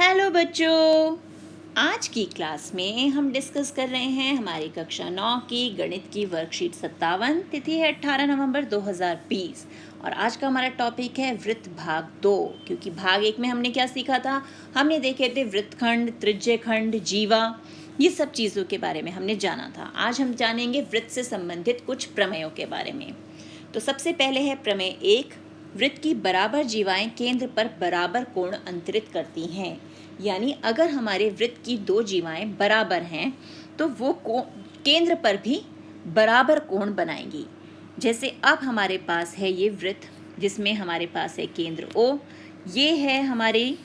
Hello बच्चों, आज की क्लास में हम डिस्कस कर रहे हैं हमारी कक्षा 9 की गणित की वर्कशीट 57। तिथि है 18 नवंबर 2020 और आज का हमारा टॉपिक है वृत्त भाग 2। क्योंकि भाग 1 में हमने क्या सीखा था, हमने देखे थे वृत्तखंड, त्रिज्यखंड, जीवा, ये सब चीज़ों के बारे में हमने जाना था। आज हम जानेंगे वृत्त से संबंधित कुछ प्रमेयों के बारे में। तो सबसे पहले है प्रमेय 1, वृत्त की बराबर जीवाएं केंद्र पर बराबर कोण अंतरित करती हैं। यानी अगर हमारे वृत्त की दो जीवाएं बराबर हैं तो वो केंद्र पर भी बराबर कोण बनाएंगी। जैसे अब हमारे पास है ये वृत्त जिसमें हमारे पास है केंद्र O, ये है हमारी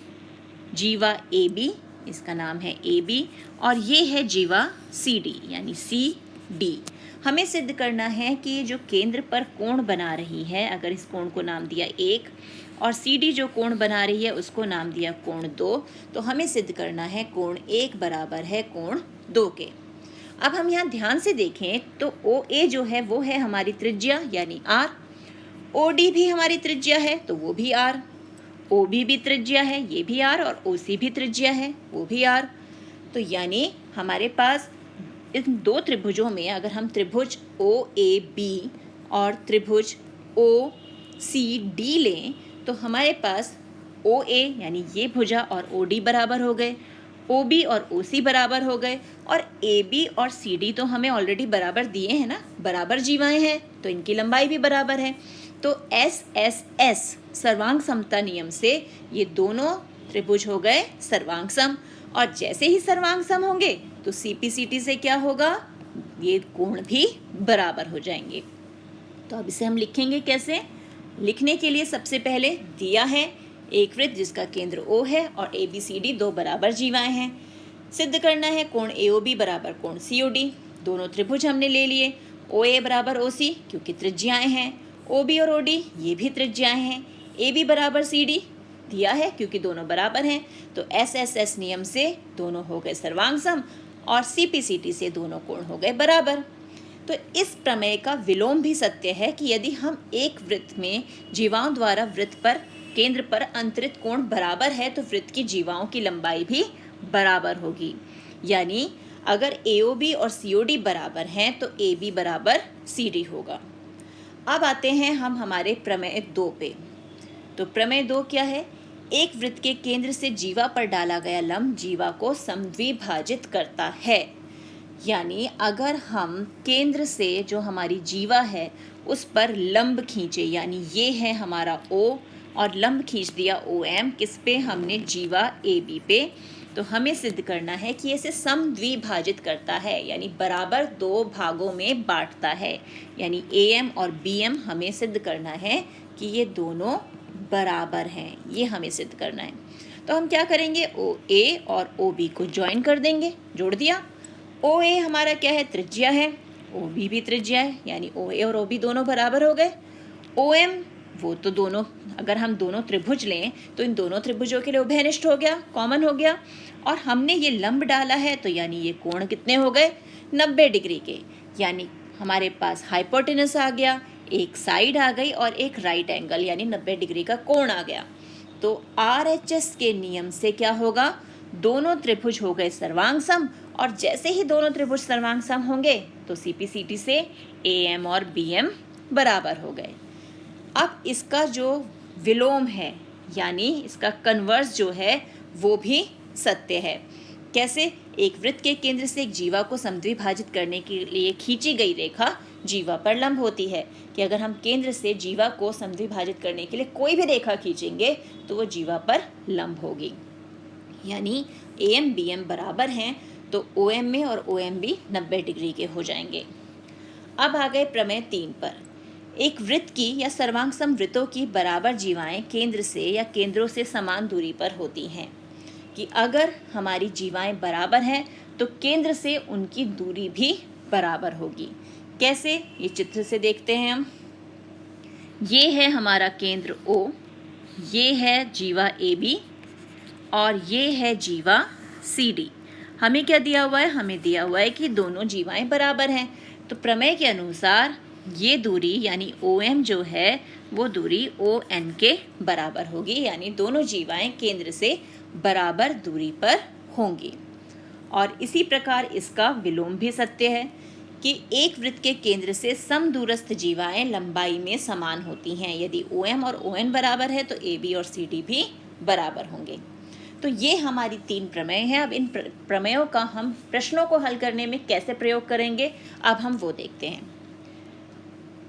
जीवा AB, इसका नाम है AB, और ये है जीवा CD यानी CD। हमें सिद्ध करना है कि जो केंद्र पर कोण बना रही है, अगर इस कोण को नाम दिया 1 और CD जो कोण बना रही है उसको नाम दिया कोण 2, तो हमें सिद्ध करना है कोण 1 बराबर है कोण 2 के। अब हम यहाँ ध्यान से देखें तो OA जो है वो है हमारी त्रिज्या यानी R, OD भी हमारी त्रिज्या है तो वो भी R, OB भी त्रिज्या है ये भी R, और OC भी त्रिज्या है वो भी R। तो यानी हमारे पास इन दो त्रिभुजों में अगर हम त्रिभुज OAB और त्रिभुज OCD लें तो हमारे पास OA यानी ये भुजा और OD बराबर हो गए, OB और OC बराबर हो गए, और AB और CD तो हमें ऑलरेडी बराबर दिए हैं ना, बराबर जीवाएं हैं तो इनकी लंबाई भी बराबर है। तो SSS सर्वांग समता नियम से ये दोनों त्रिभुज हो गए सर्वांग सम, और जैसे ही सर्वांग सम होंगे तो CPCT से क्या होगा, ये कोण भी बराबर हो जाएंगे। तो अब इसे हम लिखेंगे कैसे? लिखने के लिए सबसे पहले दिया है एक वृत्त जिसका केंद्र O है और ABCD दो बराबर जीवाएं हैं। सिद्ध करना है कोण AOB बराबर कोण COD। दोनों त्रिभुज हमने ले लिए, OA बराबर OC क्योंकि त्रिज्याएं हैं, OB और OD ये भी त्रिज्याएं हैं, AB बराबर CD दिया है क्योंकि दोनों बराबर हैं। तो SSS नियम से दोनों हो गए सर्वांग सम और CPCT से दोनों कोण हो गए बराबर। तो इस प्रमेय का विलोम भी सत्य है कि यदि हम एक वृत्त में जीवाओं द्वारा वृत्त पर केंद्र पर अंतरित कोण बराबर है तो वृत्त की जीवाओं की लंबाई भी बराबर होगी। यानी अगर AOB और COD बराबर हैं तो AB बराबर CD होगा। अब आते हैं हम हमारे प्रमेय 2 पे। तो प्रमेय 2 क्या है? एक वृत्त के केंद्र से जीवा पर डाला गया लंब जीवा को समद्विभाजित करता है। यानी अगर हम केंद्र से जो हमारी जीवा है उस पर लंब खींचे, यानी ये है हमारा O और लंब खींच दिया OM, किस पे? हमने जीवा AB पे, तो हमें सिद्ध करना है कि इसे समद्विभाजित करता है यानी बराबर दो भागों में बांटता है। यानी AM और BM हमें सिद्ध करना है कि ये दोनों बराबर हैं, ये हमें सिद्ध करना है। तो हम क्या करेंगे, OA और OB को ज्वाइन कर देंगे, जोड़ दिया। OA हमारा क्या है? त्रिज्या है, OB भी त्रिज्या है, यानी OA और OB दोनों बराबर हो गए। OM वो तो दोनों, अगर हम दोनों त्रिभुज लें तो इन दोनों त्रिभुजों के लिए उभयनिष्ठ हो गया, कॉमन हो गया, और हमने ये लंब डाला है तो यानी ये कोण कितने हो गए? 90 डिग्री के। यानी हमारे पास हाइपोटेनस आ गया, एक साइड आ गई और एक राइट एंगल यानी 90 डिग्री का कोण आ गया। तो RHS के नियम से क्या होगा, दोनों त्रिभुज हो गए सर्वांग सम, और जैसे ही दोनों त्रिभुज सर्वांग सम होंगे तो CPCT से AM और BM बराबर हो गए। अब इसका जो विलोम है यानी इसका कन्वर्स जो है वो भी सत्य है। कैसे? एक वृत्त के केंद्र से एक जीवा को समद्विभाजित करने के लिए खींची गई रेखा जीवा पर लंब होती है, कि अगर हम केंद्र से जीवा को समद्विभाजित करने के लिए कोई भी रेखा खींचेंगे तो वो जीवा पर लंब होगी। यानी AM BM बराबर हैं तो OM में और OMB 90 डिग्री के हो जाएंगे। अब आ गए प्रमेय 3 पर। एक वृत्त की या सर्वांग सम वृत्तों की बराबर जीवाएं केंद्र से या केंद्रों से समान दूरी पर होती हैं, कि अगर हमारी जीवाएं बराबर हैं तो केंद्र से उनकी दूरी भी बराबर होगी। कैसे? ये चित्र से देखते हैं हम। ये है हमारा केंद्र O, ये है जीवा AB और ये है जीवा CD। हमें क्या दिया हुआ है? हमें दिया हुआ है कि दोनों जीवाएं बराबर हैं। तो प्रमेय के अनुसार ये दूरी यानी OM जो है वो दूरी ON के बराबर होगी, यानी दोनों जीवाएं केंद्र से बराबर दूरी पर होंगी। और इसी प्रकार इसका विलोम भी सत्य है कि एक वृत्त के केंद्र से समदूरस्थ जीवाएं लंबाई में समान होती हैं। यदि OM और ON बराबर है तो AB और CD भी बराबर होंगे। तो ये हमारी 3 प्रमेय हैं। अब इन प्रमेयों का हम प्रश्नों को हल करने में कैसे प्रयोग करेंगे, अब हम वो देखते हैं।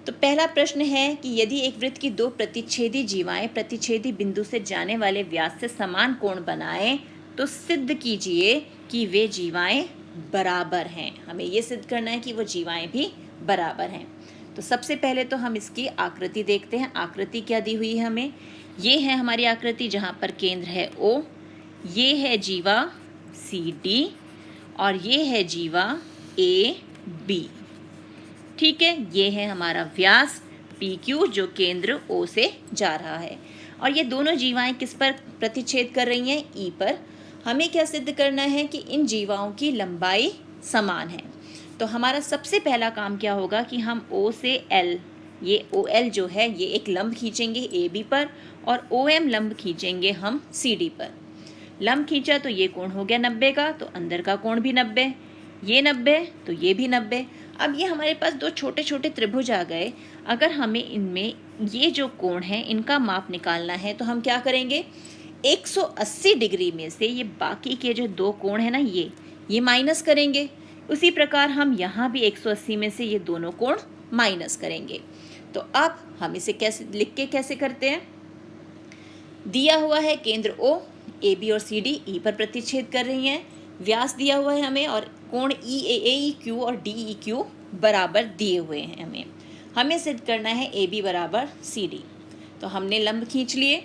तो पहला प्रश्न है कि यदि एक वृत्त की 2 प्रतिच्छेदी जीवाएं प्रतिच्छेदी बिंदु से जाने वाले व्यास से समान कोण बनाएं तो सिद्ध कीजिए कि वे जीवाएं बराबर हैं। हमें ये सिद्ध करना है कि वो जीवाएं भी बराबर हैं। तो सबसे पहले तो हम इसकी आकृति देखते हैं। आकृति क्या दी हुई है हमें, ये है हमारी आकृति जहाँ पर केंद्र है O, ये है जीवा CD और ये है जीवा AB। ठीक है, ये है हमारा व्यास PQ जो केंद्र O से जा रहा है। और ये दोनों जीवाएं किस पर प्रतिच्छेद कर रही हैं, E पर। हमें क्या सिद्ध करना है कि इन जीवाओं की लंबाई समान है। तो हमारा सबसे पहला काम क्या होगा कि हम O से L, ये OL जो है ये एक लंब खींचेंगे AB पर और OM लंब खींचेंगे हम CD पर। लंब खींचा तो ये कोण हो गया 90 का, तो अंदर का कोण भी 90, ये 90 तो ये भी 90। अब ये हमारे पास 2 छोटे छोटे त्रिभुज आ गए। अगर हमें इनमें ये जो कोण है इनका माप निकालना है तो हम क्या करेंगे, 180 डिग्री में से ये बाकी के जो 2 कोण है ना ये माइनस करेंगे। उसी प्रकार हम यहाँ भी 180 में से ये दोनों कोण माइनस करेंगे। तो अब हम इसे कैसे लिख के कैसे करते हैं, दिया हुआ है केंद्र O, AB और CD E पर प्रतिच्छेद कर रही हैं। व्यास दिया हुआ है हमें और कोण EAEQ और DEQ बराबर दिए हुए हैं। हमें सिद्ध करना है AB बराबर CD। तो हमने लंब खींच लिए।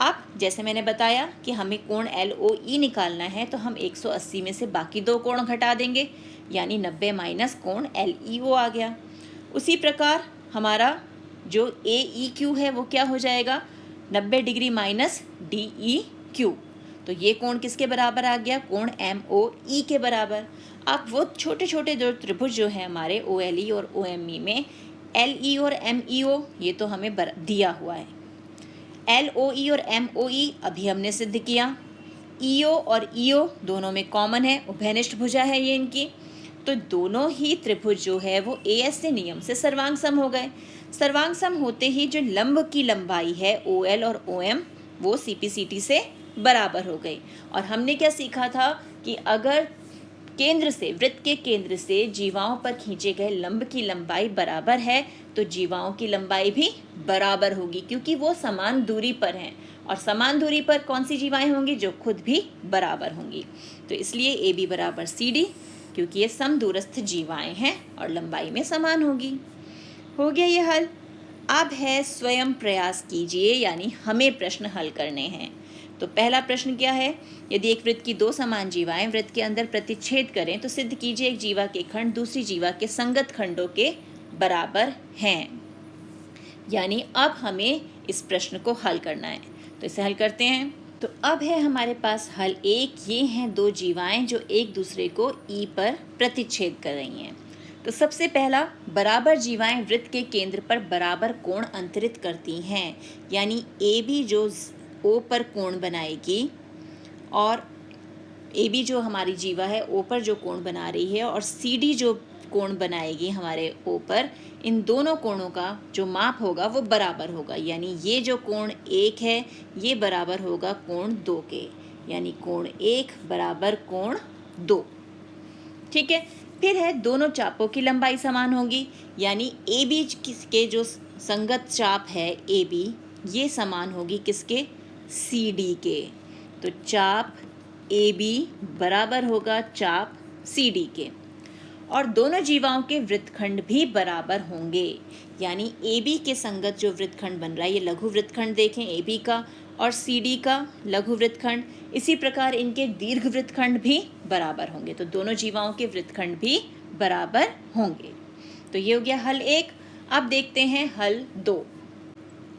अब जैसे मैंने बताया कि हमें कोण LOE निकालना है तो हम 180 में से बाकी 2 कोण घटा देंगे, यानी 90 माइनस कोण LEO आ गया। उसी प्रकार हमारा जो AEQ है वो क्या हो जाएगा, 90 डिग्री माइनस DEQ। तो ये कोण किसके बराबर आ गया, कोण MOE के बराबर। अब वो छोटे छोटे 2 त्रिभुज जो है हमारे OLE और OME में, LE और MEO ये तो हमें दिया हुआ है। LOE और MOE अभी हमने सिद्ध किया। EO और EO दोनों में कॉमन है, उभयनिष्ठ भुजा है ये इनकी। तो दोनों ही त्रिभुज जो है वो AS नियम से सर्वांग सम हो गए। सर्वांग सम होते ही जो लंब की लंबाई है OL और OM वो CP/CT से बराबर हो गई। और हमने क्या सीखा था कि अगर केंद्र से, वृत्त के केंद्र से जीवाओं पर खींचे गए लंब की लंबाई बराबर है तो जीवाओं की लंबाई भी बराबर होगी, क्योंकि वो समान दूरी पर हैं। और समान दूरी पर कौन सी जीवाएं होंगी, जो खुद भी बराबर होंगी। तो इसलिए AB बराबर CD, क्योंकि ये समदूरस्थ जीवाएं हैं और लंबाई में समान होगी। हो गया ये हल। अब है स्वयं प्रयास कीजिए, यानी हमें प्रश्न हल करने हैं। तो पहला प्रश्न क्या है, यदि एक वृत्त की 2 समान जीवाएं वृत्त के अंदर प्रतिच्छेद करें तो सिद्ध कीजिए एक जीवा के खंड दूसरी जीवा के संगत खंडों के बराबर हैं। यानी अब हमें इस प्रश्न को हल करना है। तो इसे हल करते हैं। तो अब है हमारे पास हल 1। ये हैं 2 जीवाएं जो एक दूसरे को E पर प्रतिच्छेद कर रही हैं। तो सबसे पहला, बराबर जीवाएं वृत्त के केंद्र पर बराबर कोण अंतरित करती हैं। यानी AB जो O पर कोण बनाएगी और AB जो हमारी जीवा है O पर जो कोण बना रही है और CD जो कोण बनाएगी हमारे O पर, इन दोनों कोणों का जो माप होगा वो बराबर होगा। यानी ये जो कोण 1 है ये बराबर होगा कोण 2 के, यानी कोण 1 बराबर कोण 2। ठीक है, फिर है दोनों चापों की लंबाई समान होगी। यानी AB के जो संगत चाप है AB ये समान होगी किसके, CD के। तो चाप AB बराबर होगा चाप CD के। और दोनों जीवाओं के वृत्तखंड भी बराबर होंगे। यानी AB के संगत जो वृत्तखंड बन रहा है, ये लघु वृत्तखंड देखें AB का और CD का लघु वृत्तखंड, इसी प्रकार इनके दीर्घ वृत्तखंड भी बराबर होंगे। तो दोनों जीवाओं के वृत्तखंड भी बराबर होंगे। तो ये हो गया हल 1। अब देखते हैं हल 2।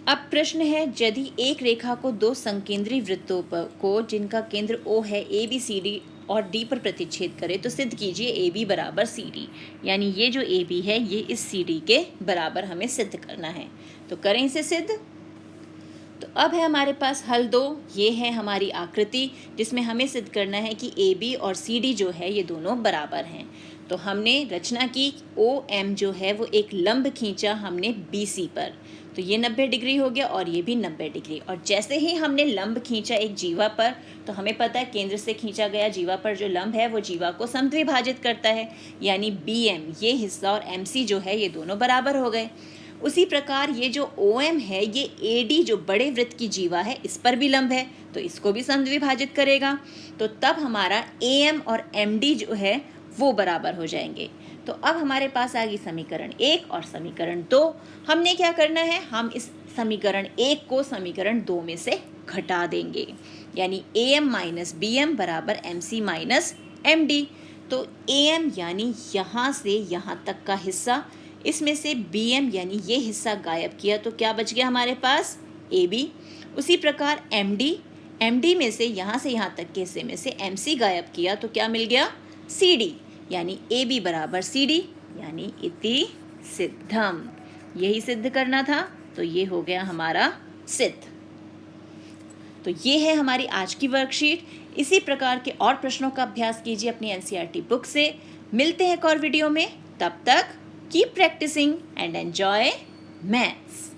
अब प्रश्न है, यदि एक रेखा को 2 संकेंद्री वृत्तों को जिनका केंद्र O है ABCD और D पर प्रतिच्छेद करे तो सिद्ध कीजिए AB बराबर CD। यानी ये जो AB है ये इस CD के बराबर हमें सिद्ध करना है। तो करें इसे सिद्ध। तो अब है हमारे पास हल 2। ये है हमारी आकृति जिसमें हमें सिद्ध करना है कि ए बी और सी डी जो है ये दोनों बराबर हैं। तो हमने रचना की, ओ एम जो है वो एक लंब खींचा हमने बी सी पर, तो ये 90 डिग्री हो गया और ये भी 90 डिग्री। और जैसे ही हमने लंब खींचा एक जीवा पर, तो हमें पता है केंद्र से खींचा गया जीवा पर जो लंब है वो जीवा को समद्विभाजित करता है, यानी बी एम ये हिस्सा और एम सी जो है ये दोनों बराबर हो गए। उसी प्रकार ये जो ओ एम है ये ए डी जो बड़े वृत्त की जीवा है इस पर भी लंब है, तो इसको भी समद्विभाजित करेगा। तो तब हमारा ए एम और एम डी जो है वो बराबर हो जाएंगे। तो अब हमारे पास आ गई समीकरण 1 और समीकरण 2। हमने क्या करना है, हम इस समीकरण 1 को समीकरण 2 में से घटा देंगे, यानी A M minus B M बराबर M C minus M D. तो ए एम यानी यहाँ से यहाँ तक का हिस्सा, इसमें से बी एम यानी ये हिस्सा गायब किया तो क्या बच गया हमारे पास, ए बी। उसी प्रकार एम डी में से यहाँ तक के हिस्से में से एम सी गायब किया तो क्या मिल गया, सी डी, यानी ए बी बराबर सी डी, यानी इति सिद्धम। यही सिद्ध करना था, तो ये हो गया हमारा सिद्ध। तो ये है हमारी आज की वर्कशीट। इसी प्रकार के और प्रश्नों का अभ्यास कीजिए अपनी एनसीईआरटी बुक से। मिलते हैं एक और वीडियो में, तब तक keep practising and enjoy maths.